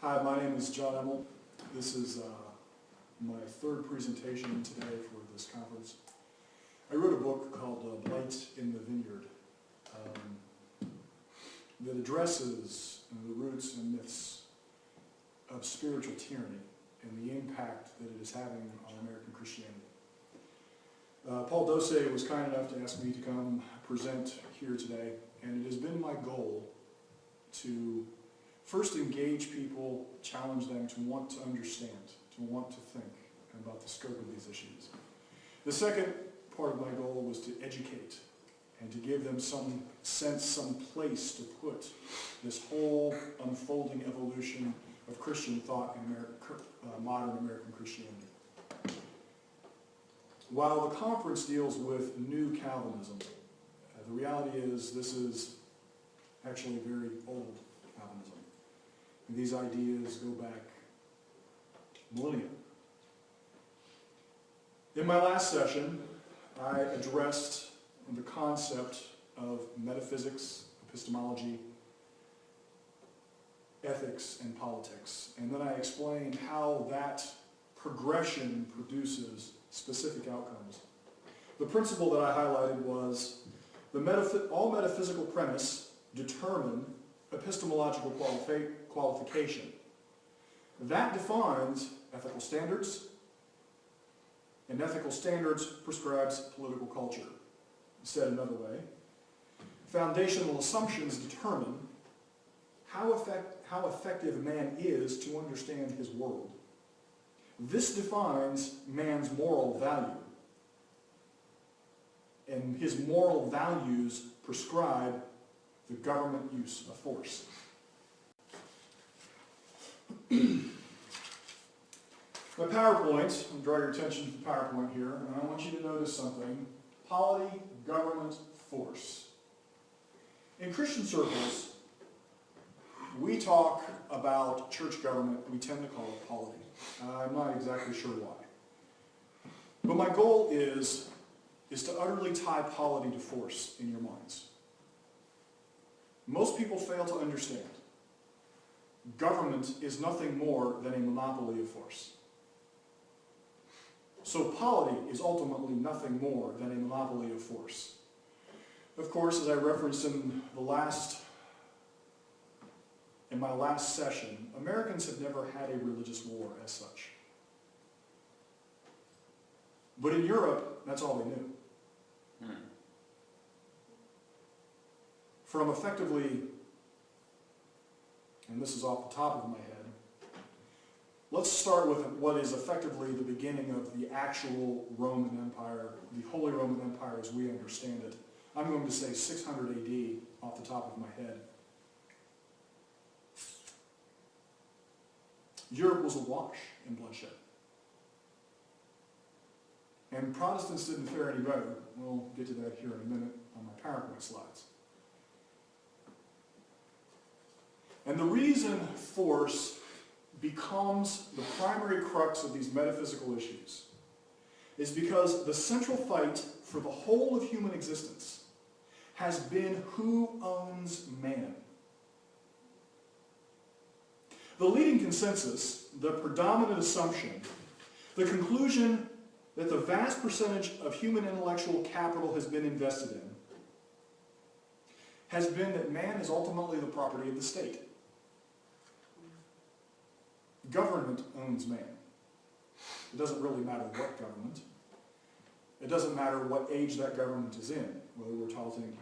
Hi, my name is John Immel. This is my third presentation today for this conference. I wrote a book called Blight in the Vineyard that addresses the roots and myths of spiritual tyranny and the impact that it is having on American Christianity. Paul Dose was kind enough to ask me to come present here today, and it has been my goal to first engage people, challenge them to want to understand, to want to think about the scope of these issues. The second part of my goal was to educate and to give them some sense, some place to put this whole unfolding evolution of Christian thought in modern American Christianity. While the conference deals with New Calvinism, the reality is this is actually very old Calvinism. And these ideas go back millennia. In my last session, I addressed the concept of metaphysics, epistemology, ethics, and politics. And then I explained how that progression produces specific outcomes. The principle that I highlighted was all metaphysical premise determine epistemological qualification. That defines ethical standards, and ethical standards prescribes political culture. Said another way, foundational assumptions determine how effective man is to understand his world. This defines man's moral value, and his moral values prescribe the government use of force. My PowerPoint, I'll draw your attention to the PowerPoint here, and I want you to notice something. Polity, government, force. In Christian circles, we talk about church government, we tend to call it polity. I'm not exactly sure why. But my goal is to utterly tie polity to force in your minds. Most people fail to understand. Government is nothing more than a monopoly of force. So polity is ultimately nothing more than a monopoly of force. Of course, as I referenced in my last session, Americans have never had a religious war as such. But in Europe, that's all they knew. From effectively, and this is off the top of my head, let's start with what is effectively the beginning of the actual Roman Empire, the Holy Roman Empire as we understand it. I'm going to say 600 AD off the top of my head. Europe was awash in bloodshed. And Protestants didn't fare any better. We'll get to that here in a minute on my PowerPoint slides. And the reason force becomes the primary crux of these metaphysical issues is because the central fight for the whole of human existence has been who owns man. The leading consensus, the predominant assumption, the conclusion that the vast percentage of human intellectual capital has been invested in has been that man is ultimately the property of the state. Government owns man. It doesn't really matter what government. It doesn't matter what age that government is in, whether we're talking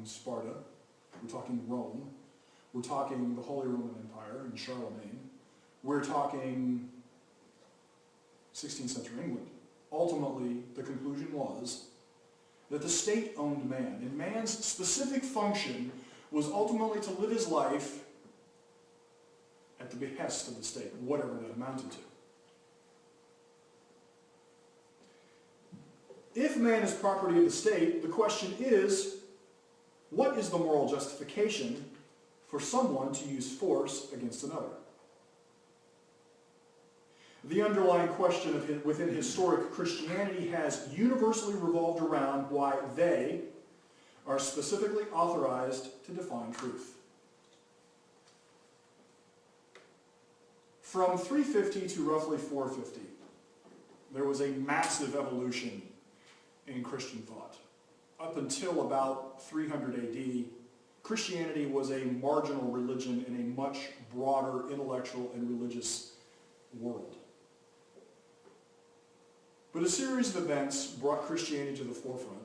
Sparta, we're talking Rome, we're talking the Holy Roman Empire in Charlemagne, we're talking 16th century England. Ultimately, the conclusion was that the state owned man, and man's specific function was ultimately to live his life at the behest of the state, whatever that amounted to. If man is property of the state, the question is, what is the moral justification for someone to use force against another? The underlying question within historic Christianity has universally revolved around why they are specifically authorized to define truth. From 350 to roughly 450, there was a massive evolution in Christian thought. Up until about 300 AD, Christianity was a marginal religion in a much broader intellectual and religious world. But a series of events brought Christianity to the forefront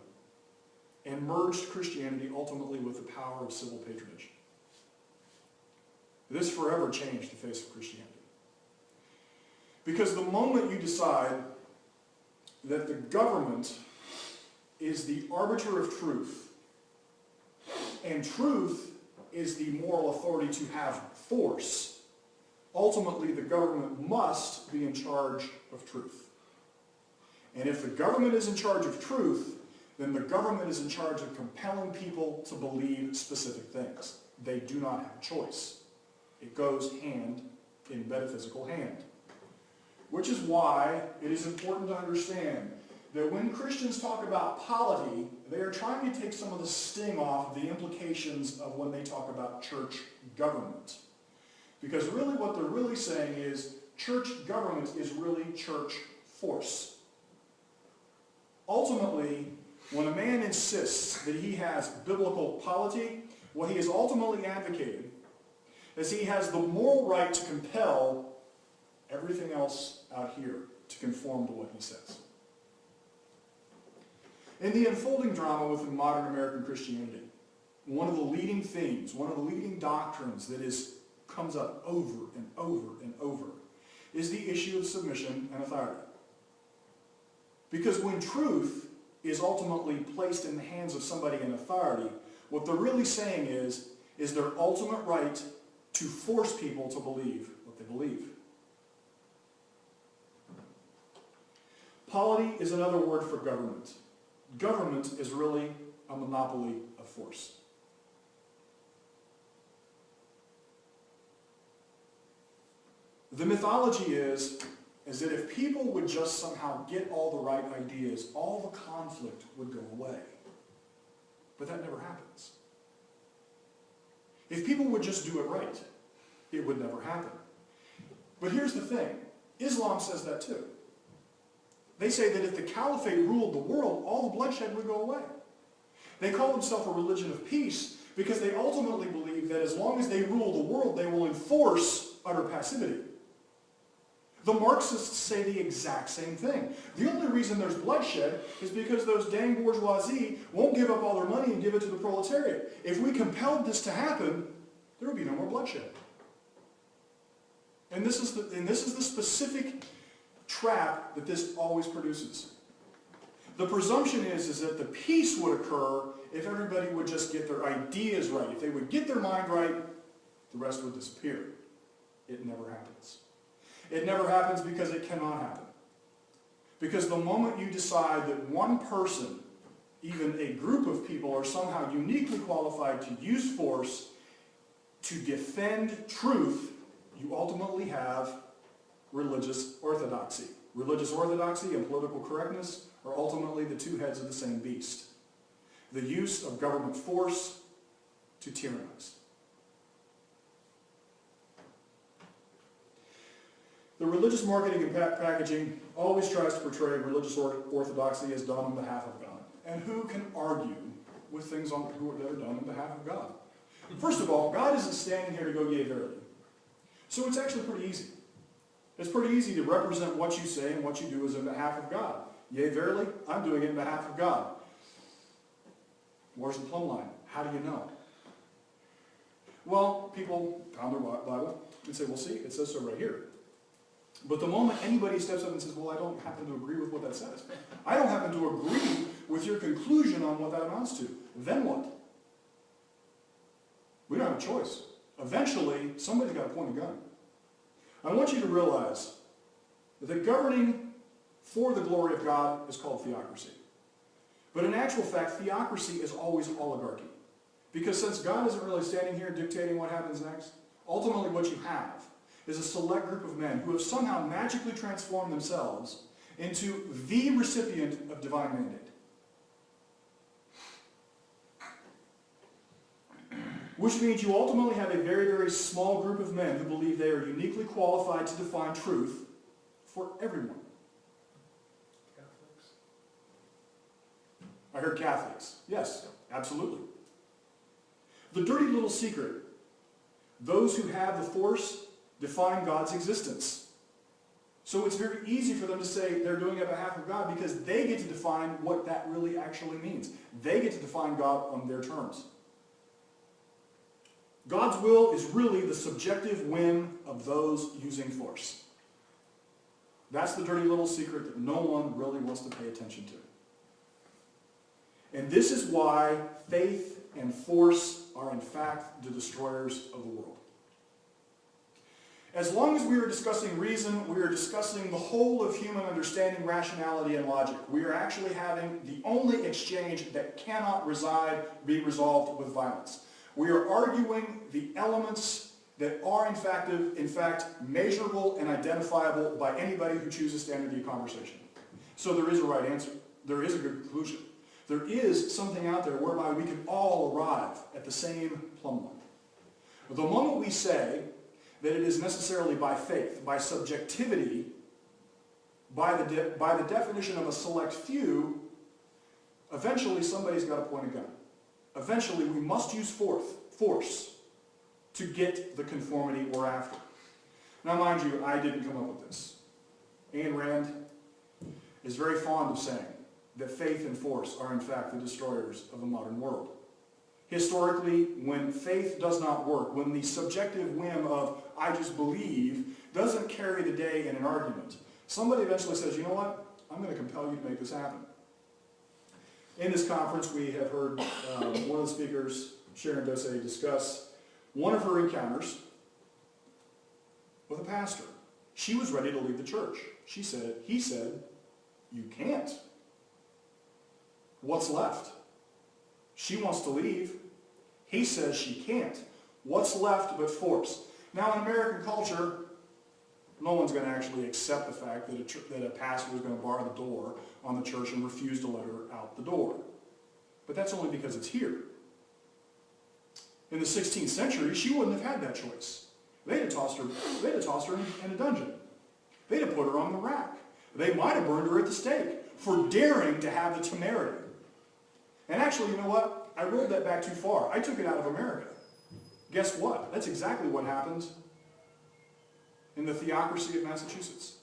and merged Christianity ultimately with the power of civil patronage. This forever changed the face of Christianity. Because the moment you decide that the government is the arbiter of truth, and truth is the moral authority to have force, ultimately the government must be in charge of truth. And if the government is in charge of truth, then the government is in charge of compelling people to believe specific things. They do not have a choice. It goes hand in metaphysical hand. Which is why it is important to understand that when Christians talk about polity, they are trying to take some of the sting off of the implications of when they talk about church government. Because really what they're really saying is church government is really church force. Ultimately, when a man insists that he has biblical polity, what he has ultimately advocated is he has the moral right to compel everything else out here to conform to what he says. In the unfolding drama within modern American Christianity, one of the leading themes, one of the leading doctrines that comes up over and over and over is the issue of submission and authority. Because when truth is ultimately placed in the hands of somebody in authority, what they're really saying is their ultimate right to force people to believe what they believe. Polity is another word for government. Government is really a monopoly of force. The mythology is that if people would just somehow get all the right ideas, all the conflict would go away. But that never happens. If people would just do it right, it would never happen. But here's the thing. Islam says that too. They say that if the caliphate ruled the world, all the bloodshed would go away. They call themselves a religion of peace because they ultimately believe that as long as they rule the world, they will enforce utter passivity. The Marxists say the exact same thing. The only reason there's bloodshed is because those dang bourgeoisie won't give up all their money and give it to the proletariat. If we compelled this to happen, there would be no more bloodshed. And this is the specific trap that this always produces. The presumption is that the peace would occur if everybody would just get their ideas right. If they would get their mind right, the rest would disappear. It never happens. It never happens because it cannot happen. Because the moment you decide that one person, even a group of people, are somehow uniquely qualified to use force to defend truth, you ultimately have religious orthodoxy. Religious orthodoxy and political correctness are ultimately the two heads of the same beast. The use of government force to tyrannize. The religious marketing and packaging always tries to portray religious orthodoxy as done on behalf of God. And who can argue with things that are done on behalf of God? First of all, God isn't standing here to go, yea, verily. So it's actually pretty easy. It's pretty easy to represent what you say and what you do as in behalf of God. Yea, verily, I'm doing it in behalf of God. Where's the plumb line? How do you know? Well, people pound their Bible and say, well, see, it says so right here. But the moment anybody steps up and says, well, I don't happen to agree with what that says. I don't happen to agree with your conclusion on what that amounts to. Then what? We don't have a choice. Eventually, somebody's got to point a gun. I want you to realize that the governing for the glory of God is called theocracy. But in actual fact, theocracy is always oligarchy. Because since God isn't really standing here dictating what happens next, ultimately what you have is a select group of men who have somehow magically transformed themselves into the recipient of divine mandate. which means you ultimately have a very, very small group of men who believe they are uniquely qualified to define truth for everyone. Catholics. I heard Catholics. Yes, absolutely. The dirty little secret. Those who have the force define God's existence. So it's very easy for them to say they're doing it on behalf of God because they get to define what that really actually means. They get to define God on their terms. God's will is really the subjective whim of those using force. That's the dirty little secret that no one really wants to pay attention to. And this is why faith and force are in fact the destroyers of the world. As long as we are discussing reason, we are discussing the whole of human understanding, rationality, and logic. We are actually having the only exchange that cannot be resolved with violence. We are arguing the elements that are in fact measurable and identifiable by anybody who chooses to enter the conversation. So there is a right answer. There is a good conclusion. There is something out there whereby we can all arrive at the same plumb line. The moment we say that it is necessarily by faith, by subjectivity, by the definition of a select few, eventually somebody's got to point a gun. Eventually we must use force to get the conformity we're after. Now mind you, I didn't come up with this. Ayn Rand is very fond of saying that faith and force are in fact the destroyers of the modern world. Historically, when faith does not work, when the subjective whim of I just believe doesn't carry the day in an argument, somebody eventually says, you know what, I'm going to compel you to make this happen. In this conference, we have heard one of the speakers, Sharon Dosey, discuss one of her encounters with a pastor. She was ready to leave the church. He said, you can't. What's left? She wants to leave. He says she can't. What's left but force? Now in American culture, no one's going to actually accept the fact that a pastor is going to bar the door on the church and refuse to let her out the door. But that's only because it's here. In the 16th century, she wouldn't have had that choice. They'd have tossed her in a dungeon. They'd have put her on the rack. They might have burned her at the stake for daring to have the temerity. And actually, you know what? I rolled that back too far. I took it out of America. Guess what? That's exactly what happened in the theocracy of Massachusetts.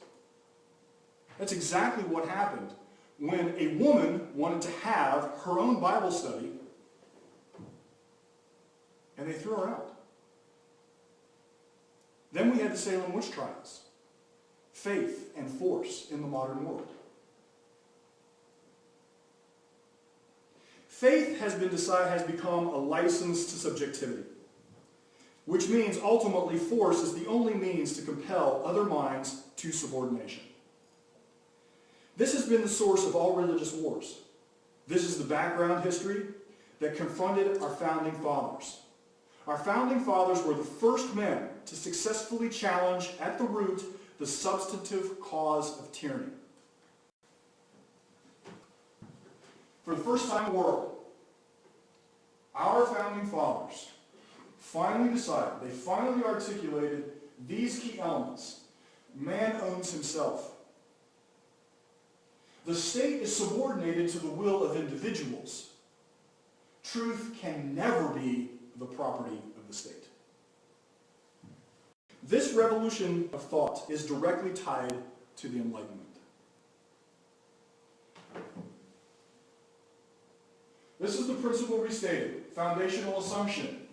That's exactly what happened when a woman wanted to have her own Bible study and they threw her out. Then we had the Salem witch trials. Faith and force in the modern world. Faith has become a license to subjectivity, which means ultimately force is the only means to compel other minds to subordination. This has been the source of all religious wars. This is the background history that confronted our founding fathers. Our founding fathers were the first men to successfully challenge at the root the substantive cause of tyranny. For the first time in the world, our founding fathers finally decided, they finally articulated these key elements. Man owns himself. The state is subordinated to the will of individuals. Truth can never be the property of the state. This revolution of thought is directly tied to the Enlightenment. This is the principle restated, foundational assumption.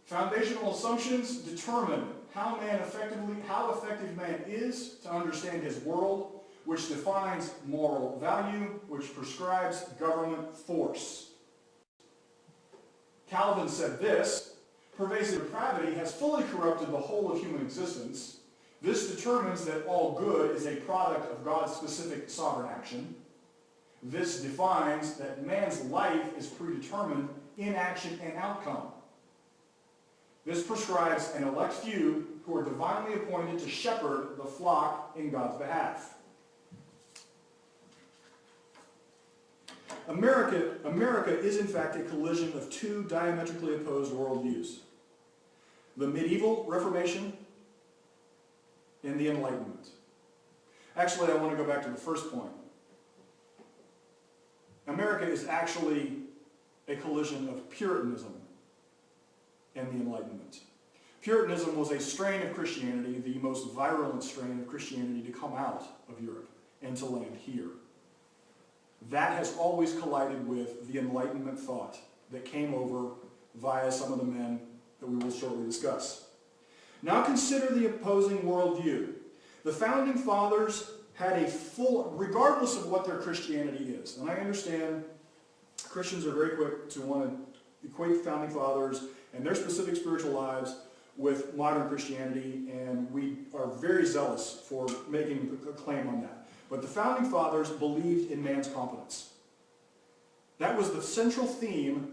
Foundational assumptions determine how effective man is to understand his world, which defines moral value, which prescribes government force. Calvin said this, pervasive depravity has fully corrupted the whole of human existence. This determines that all good is a product of God's specific sovereign action. This defines that man's life is predetermined in action and outcome. This prescribes an elect few who are divinely appointed to shepherd the flock in God's behalf. America is in fact a collision of two diametrically opposed worldviews. The medieval Reformation and the Enlightenment. Actually, I want to go back to the first point. America is actually a collision of Puritanism and the Enlightenment. Puritanism was a strain of Christianity, the most virulent strain of Christianity to come out of Europe and to land here. That has always collided with the Enlightenment thought that came over via some of the men that we will shortly discuss. Now consider the opposing worldview. The Founding Fathers had a full, regardless of what their Christianity is, and I understand Christians are very quick to want to equate the Founding Fathers and their specific spiritual lives with modern Christianity, and we are very zealous for making a claim on that. But the Founding Fathers believed in man's competence. That was the central theme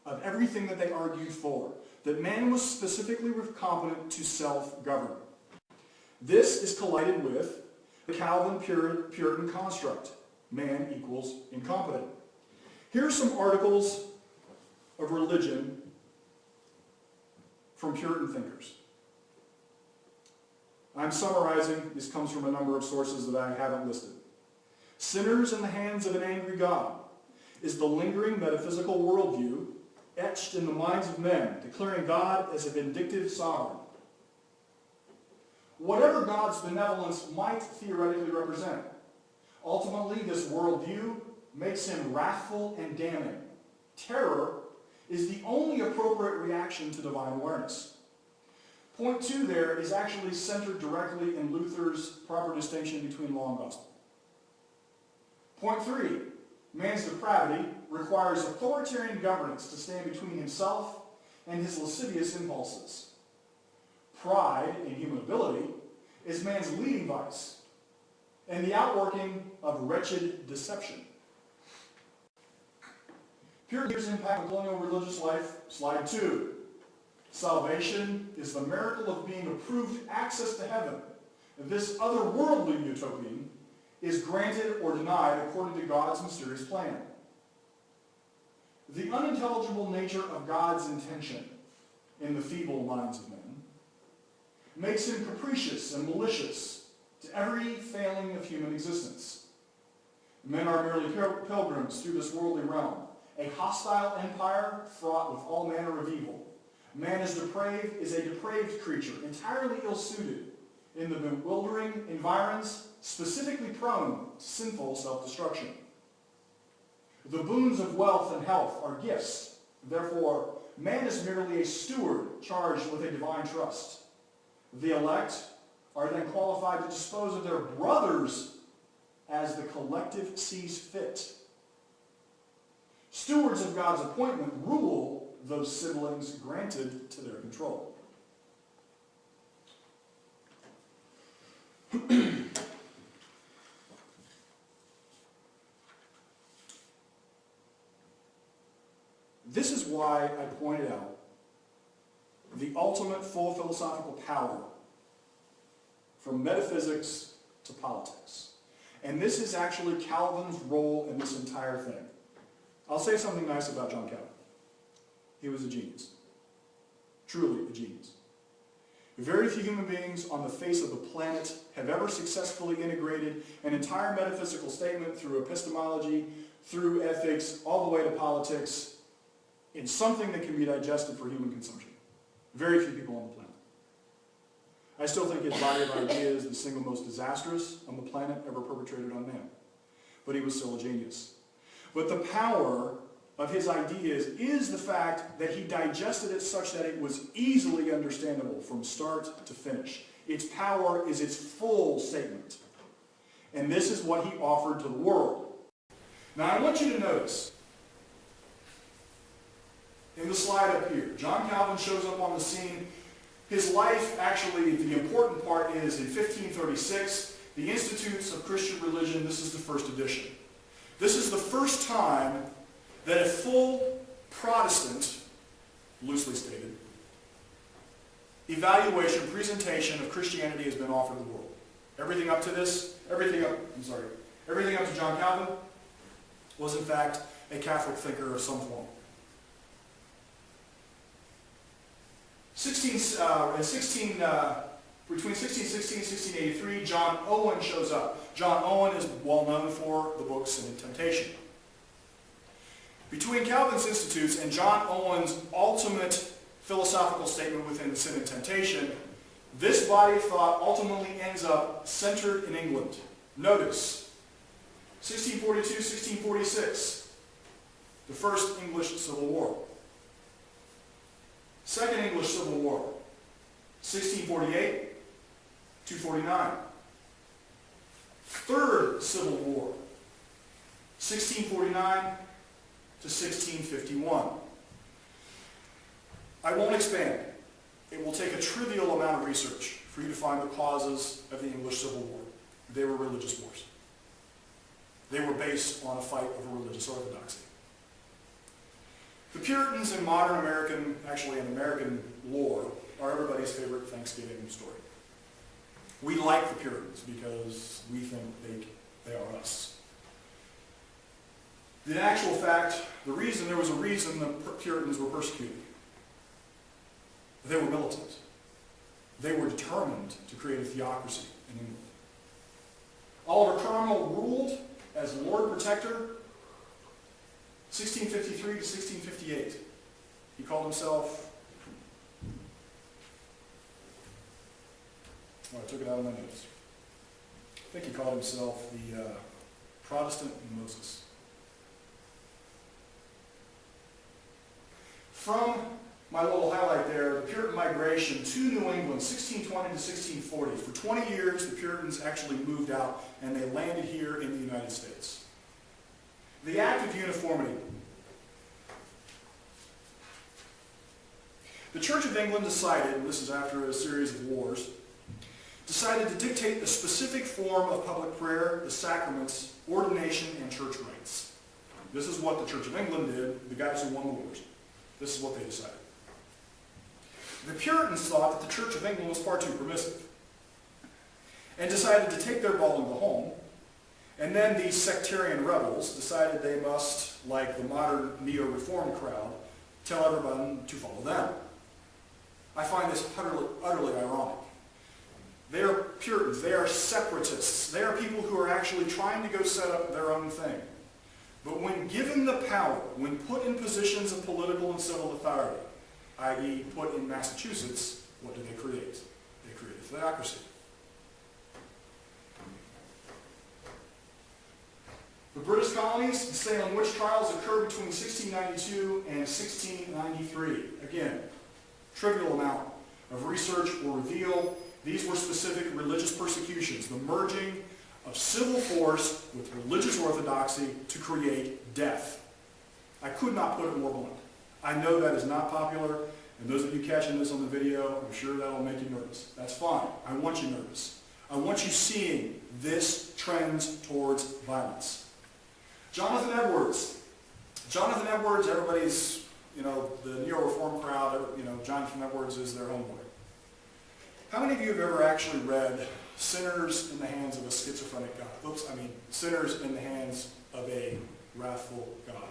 of everything that they argued for, that man was specifically competent to self-govern. This is collided with the Calvin Puritan construct. Man equals incompetent. Here are some articles of religion from Puritan thinkers. I'm summarizing. This comes from a number of sources that I haven't listed. Sinners in the hands of an angry God is the lingering metaphysical worldview etched in the minds of men, declaring God as a vindictive sovereign. Whatever God's benevolence might theoretically represent, ultimately this worldview makes him wrathful and damning. Terror is the only appropriate reaction to divine awareness. Point 2 there is actually centered directly in Luther's proper distinction between law and gospel. Point 3, man's depravity requires authoritarian governance to stand between himself and his lascivious impulses. Pride in human ability is man's leading vice and the outworking of wretched deception. Puritan's impact on colonial religious life, slide 2. Salvation is the miracle of being approved access to heaven. This otherworldly utopian is granted or denied according to God's mysterious plan. The unintelligible nature of God's intention in the feeble minds of men makes him capricious and malicious to every failing of human existence. Men are merely pilgrims through this worldly realm, a hostile empire fraught with all manner of evil. Man is a depraved creature, entirely ill-suited in the bewildering environs, specifically prone to sinful self-destruction. The boons of wealth and health are gifts. Therefore, man is merely a steward charged with a divine trust. The elect are then qualified to dispose of their brothers as the collective sees fit. Stewards of God's appointment rule those siblings granted to their control. This is why I pointed out the ultimate full philosophical power from metaphysics to politics. And this is actually Calvin's role in this entire thing. I'll say something nice about John Calvin. He was a genius. Truly a genius. Very few human beings on the face of the planet have ever successfully integrated an entire metaphysical statement through epistemology, through ethics, all the way to politics, in something that can be digested for human consumption. Very few people on the planet. I still think his body of ideas is the single most disastrous on the planet ever perpetrated on man. But he was still a genius. But the power of his ideas is the fact that he digested it such that it was easily understandable from start to finish. Its power is its full statement. And this is what he offered to the world. Now I want you to notice, in the slide up here, John Calvin shows up on the scene. His life, actually, the important part is in 1536, the Institutes of Christian Religion. This is the first edition. This is the first time that a full Protestant, loosely stated, evaluation, presentation of Christianity has been offered to the world. Everything up to this, everything up to John Calvin, was in fact a Catholic thinker of some form. Between 1660 and 1683, John Owen shows up. John Owen is well known for the book Sin and Temptation. Between Calvin's Institutes and John Owen's ultimate philosophical statement within Sin and Temptation, this body of thought ultimately ends up centered in England. Notice, 1642, 1646, the First English Civil War. Second English Civil War, 1648 to 49. Third Civil War, 1649 to 1651. I won't expand. It will take a trivial amount of research for you to find the causes of the English Civil War. They were religious wars. They were based on a fight over religious orthodoxy. The Puritans in modern American, actually in American lore, are everybody's favorite Thanksgiving story. We like the Puritans because we think they are us. In actual fact, there was a reason the Puritans were persecuted. They were militant. They were determined to create a theocracy in England. Oliver Cromwell ruled as Lord Protector 1653 to 1658. He called himself, I took it out of my notes. I think he called himself the Protestant Moses. From my little highlight there, the Puritan migration to New England, 1620 to 1640. For 20 years, the Puritans actually moved out and they landed here in the United States. The Act of Uniformity. The Church of England decided, and this is after a series of wars, decided to dictate the specific form of public prayer, the sacraments, ordination, and church rites. This is what the Church of England did, the guys who won the wars. This is what they decided. The Puritans thought that the Church of England was far too permissive and decided to take their ball and go home. And then these sectarian rebels decided they must, like the modern neo-reform crowd, tell everyone to follow them. I find this utterly ironic. They are Puritans. They are separatists. They are people who are actually trying to go set up their own thing. But when given the power, when put in positions of political and civil authority, i.e. put in Massachusetts, what do they create? They create a theocracy. The British colonies, the Salem witch trials occurred between 1692 and 1693. Again, trivial amount of research will reveal these were specific religious persecutions, the merging of civil force with religious orthodoxy to create death. I could not put it more blunt. I know that is not popular, and those of you catching this on the video, I'm sure that'll make you nervous. That's fine. I want you nervous. I want you seeing this trends towards violence. Jonathan Edwards. Jonathan Edwards, everybody's, the neo-reform crowd, Jonathan Edwards is their homeboy. How many of you have ever actually read Sinners in the Hands of a Schizophrenic God? Sinners in the Hands of a Wrathful God.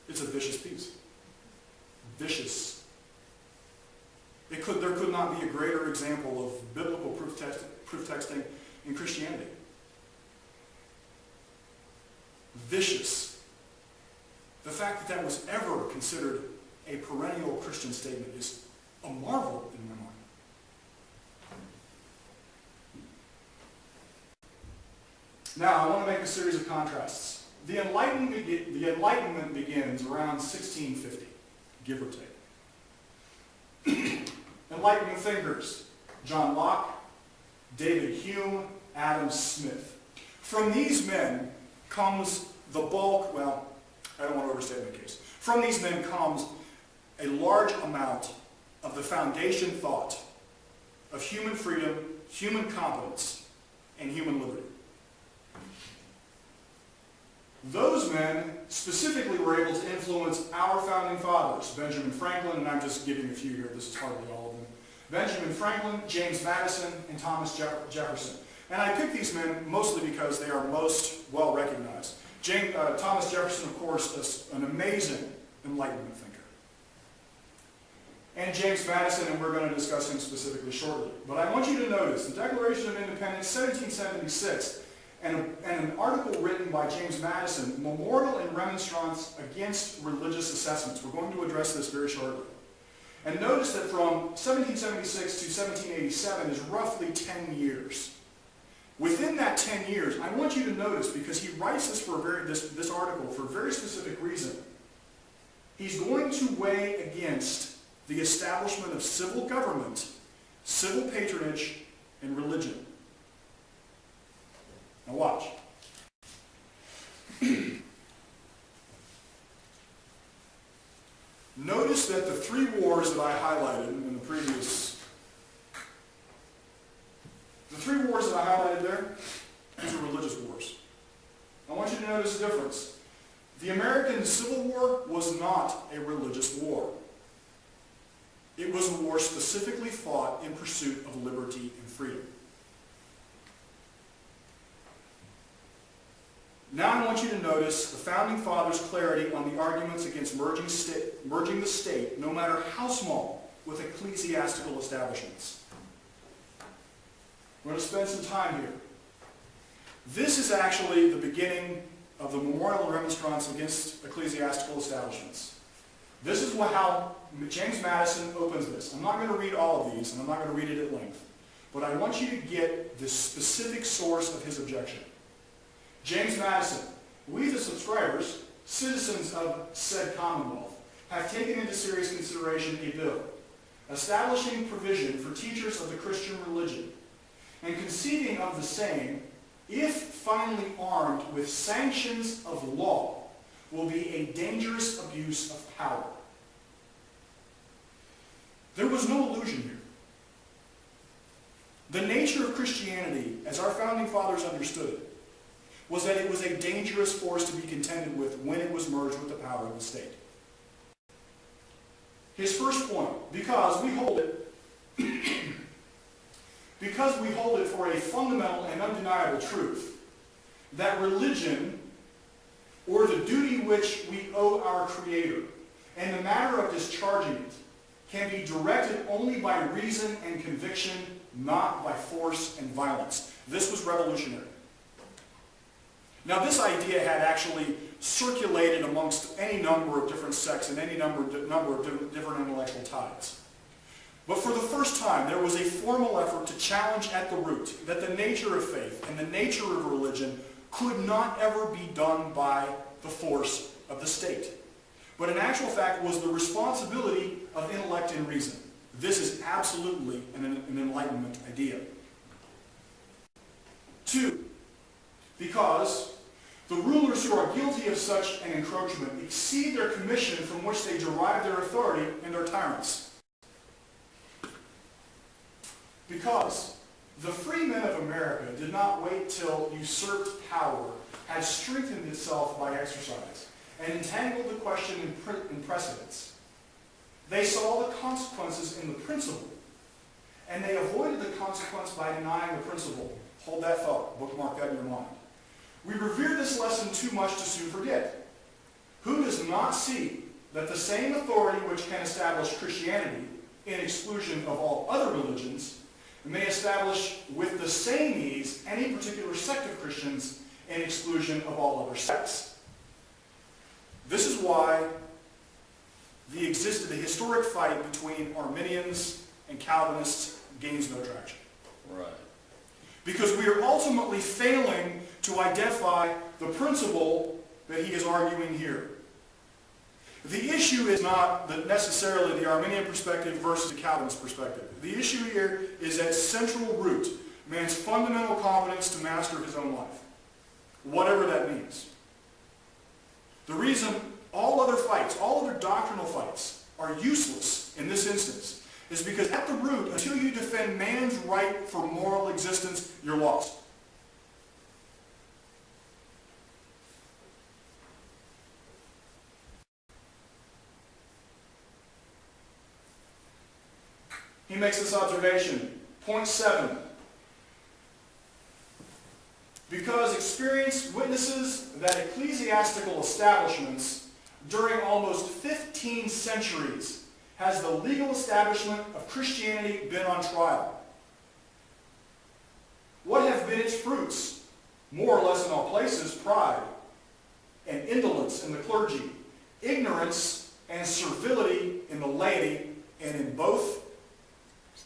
It's a vicious piece. Vicious. There could not be a greater example of biblical proof texting in Christianity. Vicious. The fact that was ever considered a perennial Christian statement is a marvel in my mind. Now, I want to make a series of contrasts. The Enlightenment begins around 1650, give or take. Enlightenment thinkers, John Locke, David Hume, Adam Smith. From these men comes the bulk, I don't want to overstate my case. From these men comes a large amount of the foundation thought of human freedom, human competence, and human liberty. Those men specifically were able to influence our founding fathers, Benjamin Franklin, and I'm just giving a few here, this is hardly all of them. Benjamin Franklin, James Madison, and Thomas Jefferson. And I pick these men mostly because they are most well recognized. Thomas Jefferson, of course, is an amazing Enlightenment thinker. And James Madison, and we're going to discuss him specifically shortly. But I want you to notice the Declaration of Independence, 1776, and an article written by James Madison, Memorial and Remonstrance Against Religious Assessments. We're going to address this very shortly. And notice that from 1776 to 1787 is roughly 10 years. Within that 10 years, I want you to notice, because he writes this this article for a very specific reason. He's going to weigh against the establishment of civil government, civil patronage, and religion. Now watch. Notice that the three wars that I highlighted in the previous... The three wars that I highlighted there, these are religious wars. I want you to notice the difference. The American Civil War was not a religious war. It was a war specifically fought in pursuit of liberty and freedom. Now I want you to notice the Founding Fathers' clarity on the arguments against merging the state, no matter how small, with ecclesiastical establishments. We're going to spend some time here. This is actually the beginning of the Memorial and Remonstrance Against Ecclesiastical Establishments. This is how James Madison opens this. I'm not going to read all of these, and I'm not going to read it at length. But I want you to get the specific source of his objection. James Madison, we the subscribers, citizens of said Commonwealth, have taken into serious consideration a bill establishing provision for teachers of the Christian religion, and conceiving of the same, if finally armed with sanctions of law, will be a dangerous abuse of power. There was no illusion here. The nature of Christianity, as our Founding Fathers understood it, was that it was a dangerous force to be contended with when it was merged with the power of the state. His first point, because we hold it for a fundamental and undeniable truth that religion, or the duty which we owe our Creator, and the matter of discharging it, can be directed only by reason and conviction, not by force and violence. This was revolutionary. Now, this idea had actually circulated amongst any number of different sects and any number of different intellectual types. But for the first time, there was a formal effort to challenge at the root that the nature of faith and the nature of religion could not ever be done by the force of the state, but in actual fact was the responsibility of intellect and reason. This is absolutely an Enlightenment idea. 2, because the rulers who are guilty of such an encroachment exceed their commission from which they derive their authority and their tyrants. Because the free men of America did not wait till usurped power had strengthened itself by exercise and entangled the question in precedence. They saw the consequences in the principle, and they avoided the consequence by denying the principle. Hold that thought. Bookmark that in your mind. We revere this lesson too much to soon forget. Who does not see that the same authority which can establish Christianity in exclusion of all other religions may establish with the same ease any particular sect of Christians in exclusion of all other sects? This is why the historic fight between Arminians and Calvinists gains no traction. Right. Because we are ultimately failing to identify the principle that he is arguing here. The issue is not necessarily the Arminian perspective versus the Calvinist perspective. The issue here is at central root, man's fundamental competence to master his own life, whatever that means. The reason all other fights, all other doctrinal fights, are useless in this instance is because at the root, until you defend man's right for moral existence, you're lost. He makes this observation. Point 7. because experience witnesses that ecclesiastical establishments during almost 15 centuries has the legal establishment of Christianity been on trial. What have been its fruits? More or less in all places, pride and indolence in the clergy, ignorance and servility in the laity, and in both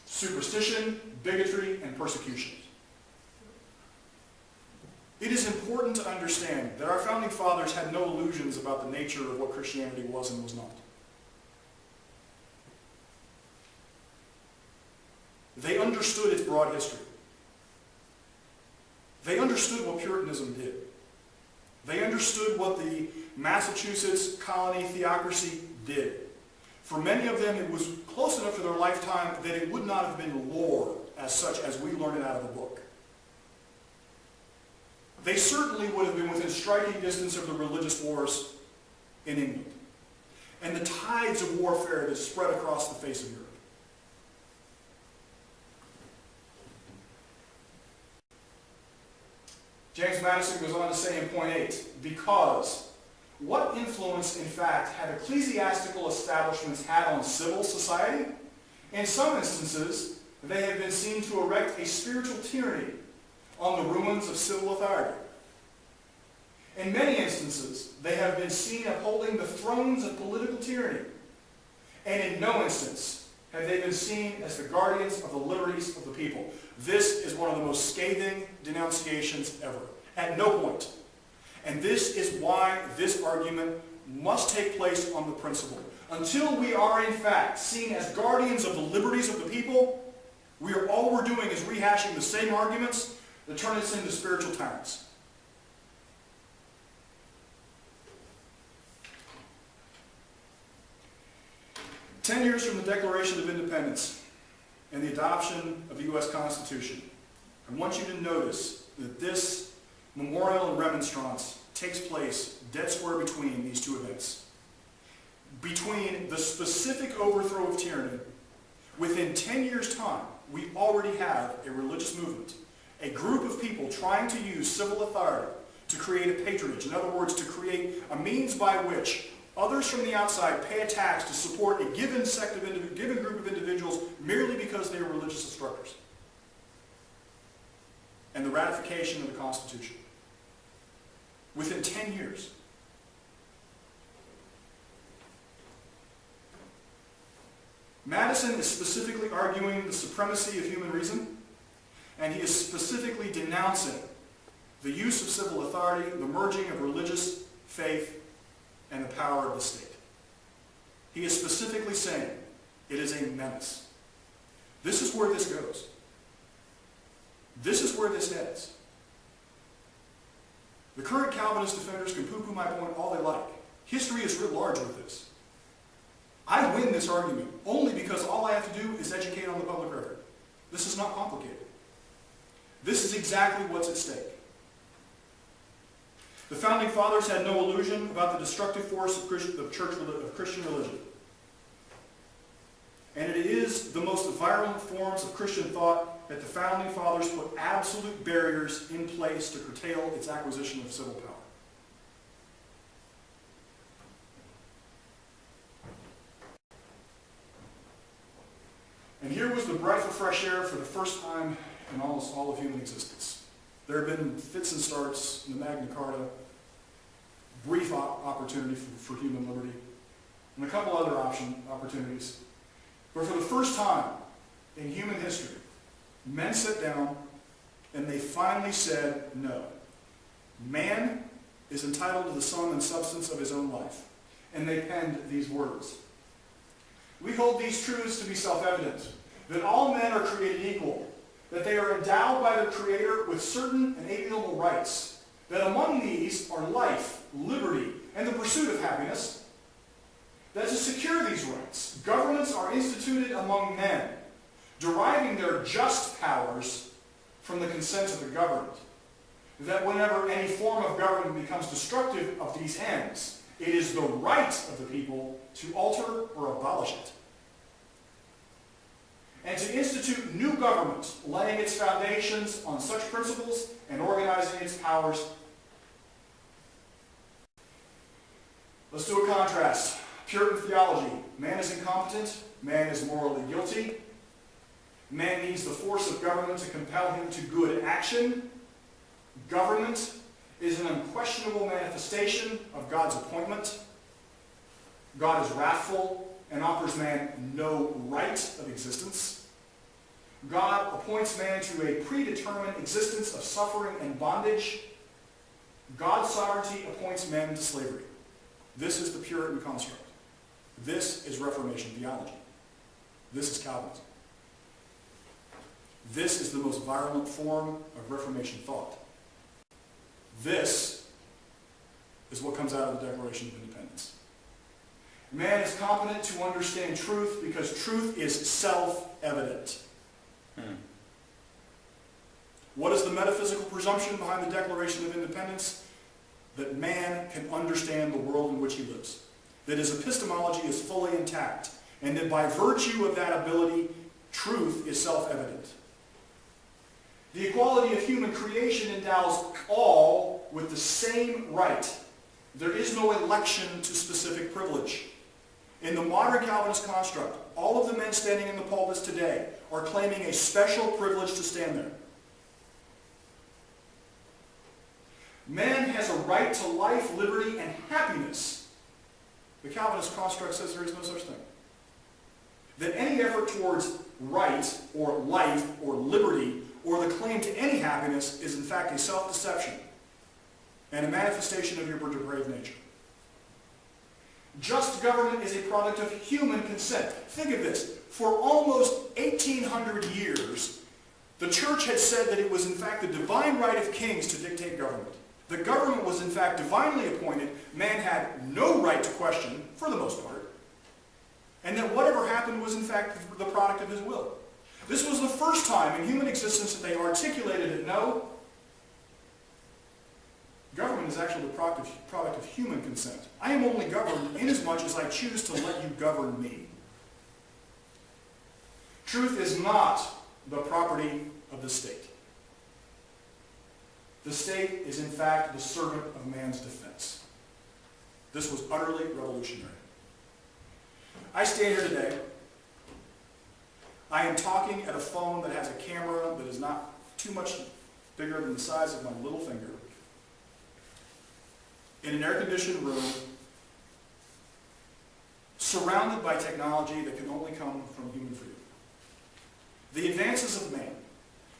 superstition, bigotry, and persecution. It is important to understand that our founding fathers had no illusions about the nature of what Christianity was and was not. They understood its broad history. They understood what Puritanism did. They understood what the Massachusetts colony theocracy did. For many of them, it was close enough to their lifetime that it would not have been lore as such as we learn it out of a book. They certainly would have been within striking distance of the religious wars in England and the tides of warfare that spread across the face of Europe. James Madison goes on to say in point 8, because what influence, in fact, have ecclesiastical establishments had on civil society? In some instances, they have been seen to erect a spiritual tyranny on the ruins of civil authority. In many instances, they have been seen upholding the thrones of political tyranny. And in no instance have they been seen as the guardians of the liberties of the people. This is one of the most scathing denunciations ever. At no point. And this is why this argument must take place on the principle. Until we are in fact seen as guardians of the liberties of the people, all we're doing is rehashing the same arguments that turn us into spiritual tyrants. "10 years from the Declaration of Independence and the adoption of the U.S. Constitution, I want you to notice that this memorial and remonstrance takes place dead square between these two events. Between the specific overthrow of tyranny, within 10 years' time, we already have a religious movement, a group of people trying to use civil authority to create a patronage. In other words, to create a means by which others from the outside pay a tax to support a given group of individuals merely because they are religious instructors. And the ratification of the Constitution. Within 10 years. Madison is specifically arguing the supremacy of human reason, and he is specifically denouncing the use of civil authority, the merging of religious faith, and the power of the state. He is specifically saying it is a menace. This is where this goes. This is where this heads. The current Calvinist defenders can poo-poo my point all they like. History is writ large with this. I win this argument only because all I have to do is educate on the public record. This is not complicated. This is exactly what's at stake. The Founding Fathers had no illusion about the destructive force of Christian religion. And it is the most virulent forms of Christian thought that the Founding Fathers put absolute barriers in place to curtail its acquisition of civil power. And here was the breath of fresh air for the first time in almost all of human existence. There have been fits and starts in the Magna Carta, brief opportunity for human liberty, and a couple other opportunities. But for the first time in human history, men sat down and they finally said no. Man is entitled to the sum and substance of his own life. And they penned these words. We hold these truths to be self-evident, that all men are created equal, that they are endowed by their Creator with certain inalienable rights, that among these are life, liberty, and the pursuit of happiness, that to secure these rights, governments are instituted among men, deriving their just powers from the consent of the governed, that whenever any form of government becomes destructive of these ends, it is the right of the people to alter or abolish it. and to institute new government, laying its foundations on such principles and organizing its powers. Let's do a contrast. Puritan theology. Man is incompetent. Man is morally guilty. Man needs the force of government to compel him to good action. Government is an unquestionable manifestation of God's appointment. God is wrathful and offers man no right of existence. God appoints man to a predetermined existence of suffering and bondage. God's sovereignty appoints men to slavery. This is the Puritan construct. This is Reformation theology. This is Calvinism. This is the most virulent form of Reformation thought. This is what comes out of the Declaration of Independence. Man is competent to understand truth because truth is self-evident. What is the metaphysical presumption behind the Declaration of Independence? That man can understand the world in which he lives. That his epistemology is fully intact. And that by virtue of that ability, truth is self-evident. The equality of human creation endows all with the same right. There is no election to specific privilege. In the modern Calvinist construct, all of the men standing in the pulpits today are claiming a special privilege to stand there. Man has a right to life, liberty, and happiness. The Calvinist construct says there is no such thing. That any effort towards right, or life, or liberty, or the claim to any happiness is in fact a self-deception and a manifestation of your depraved nature. Just government is a product of human consent. Think of this. For almost 1,800 years, the church had said that it was in fact the divine right of kings to dictate government. The government was in fact divinely appointed. Man had no right to question, for the most part. And that whatever happened was in fact the product of his will. This was the first time in human existence that they articulated it. No, government is actually the product of human consent. I am only governed inasmuch as I choose to let you govern me. Truth is not the property of the state. The state is in fact the servant of man's defense. This was utterly revolutionary. I stand here today. I am talking at a phone that has a camera that is not too much bigger than the size of my little finger, in an air-conditioned room, surrounded by technology that can only come from human freedom. The advances of man,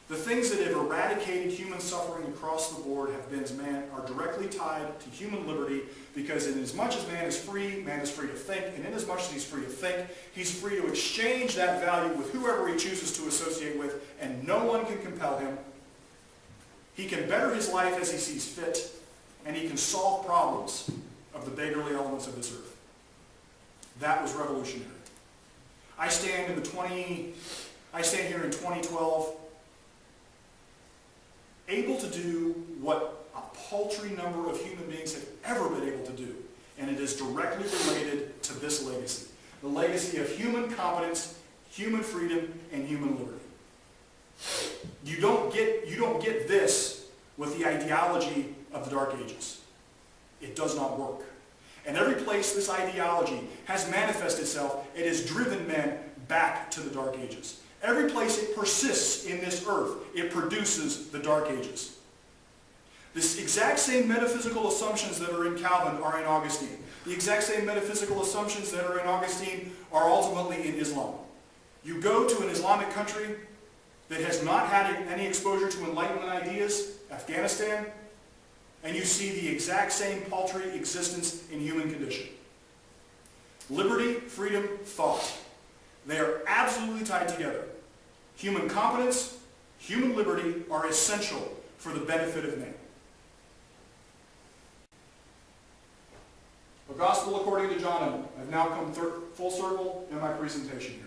the things that have eradicated human suffering across the board are directly tied to human liberty, because inasmuch as man is free to think, and inasmuch as he's free to think, he's free to exchange that value with whoever he chooses to associate with, and no one can compel him. He can better his life as he sees fit, and he can solve problems of the beggarly elements of this earth. That was revolutionary. I stand here in 2012, able to do what a paltry number of human beings have ever been able to do. And it is directly related to this legacy. The legacy of human competence, human freedom, and human liberty. You don't get this with the ideology of the Dark Ages. It does not work. And every place this ideology has manifested itself, it has driven men back to the Dark Ages. Every place it persists in this earth, it produces the Dark Ages. This exact same metaphysical assumptions that are in Calvin are in Augustine. The exact same metaphysical assumptions that are in Augustine are ultimately in Islam. You go to an Islamic country that has not had any exposure to Enlightenment ideas, Afghanistan, and you see the exact same paltry existence in human condition. Liberty, freedom, thought. They are absolutely tied together. Human competence, human liberty are essential for the benefit of man. The Gospel according to John Immel. I've now come full circle in my presentation here.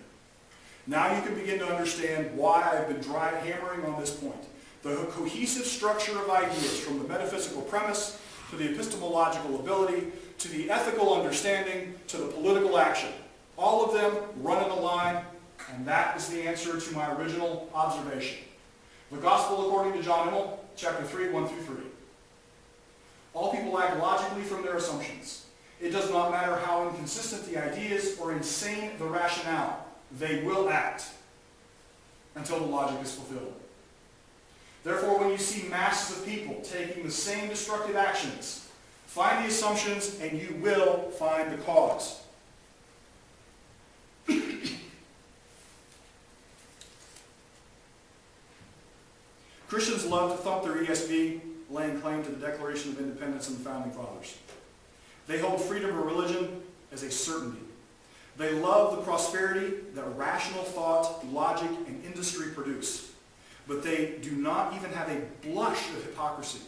Now you can begin to understand why I've been hammering on this point. The cohesive structure of ideas, from the metaphysical premise to the epistemological ability to the ethical understanding to the political action. All of them run in a line And that is the answer to my original observation. The Gospel according to John Immel, chapter 3, 1 through 3. All people act logically from their assumptions. It does not matter how inconsistent the ideas or insane the rationale. They will act until the logic is fulfilled. Therefore, when you see masses of people taking the same destructive actions, find the assumptions and you will find the cause. Christians love to thump their ESV, laying claim to the Declaration of Independence and the Founding Fathers. They hold freedom of religion as a certainty. They love the prosperity that rational thought, logic, and industry produce. But they do not even have a blush of hypocrisy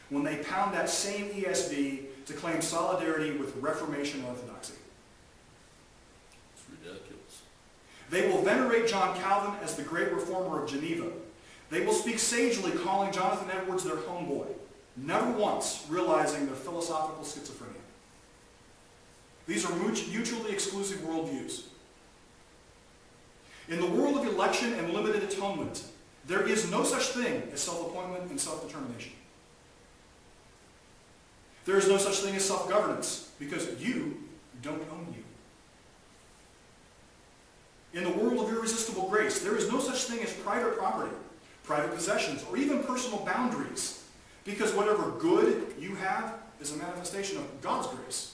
when they pound that same ESV to claim solidarity with Reformation orthodoxy. It's ridiculous. They will venerate John Calvin as the great reformer of Geneva. They will speak sagely, calling Jonathan Edwards their homeboy, never once realizing their philosophical schizophrenia. These are mutually exclusive worldviews. In the world of election and limited atonement, there is no such thing as self-appointment and self-determination. There is no such thing as self-governance, because you don't own you. In the world of irresistible grace, there is no such thing as private property, private possessions, or even personal boundaries, because whatever good you have is a manifestation of God's grace.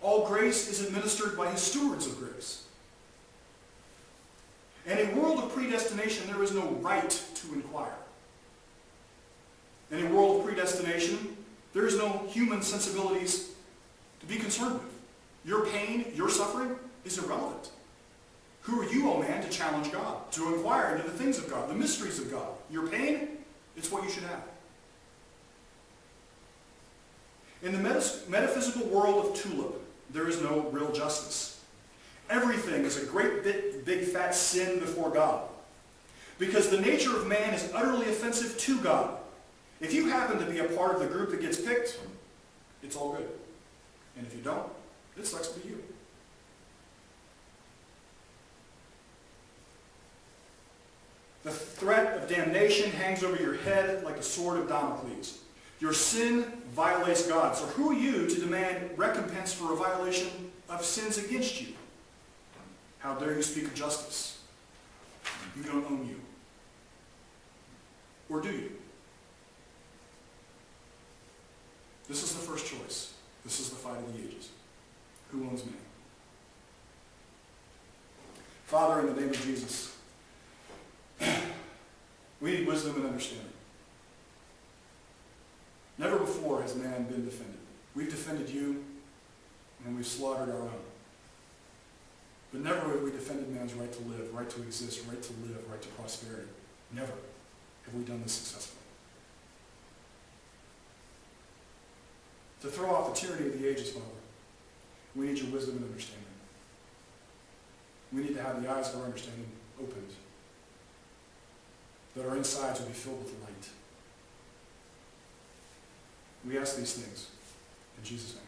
All grace is administered by his stewards of grace. In a world of predestination, there is no right to inquire. In a world of predestination, there is no human sensibilities to be concerned with. Your pain, your suffering is irrelevant. Who are you, O man, to challenge God, to inquire into the things of God, the mysteries of God? Your pain, it's what you should have. In the metaphysical world of tulip, there is no real justice. Everything is a great big fat sin before God, because the nature of man is utterly offensive to God. If you happen to be a part of the group that gets picked, it's all good. And if you don't, it sucks to be you. The threat of damnation hangs over your head like the sword of Damocles. Your sin violates God. So who are you to demand recompense for a violation of sins against you? How dare you speak of justice? You don't own you. Or do you? This is the first choice. This is the fight of the ages. Who owns man? Father, in the name of Jesus, we need wisdom and understanding. Never before has man been defended. We've defended you, and we've slaughtered our own. But never have we defended man's right to live, right to exist, right to live, right to prosperity. Never have we done this successfully. To throw off the tyranny of the ages, Father, we need your wisdom and understanding. We need to have the eyes of our understanding opened, that our insides will be filled with light. We ask these things in Jesus' name.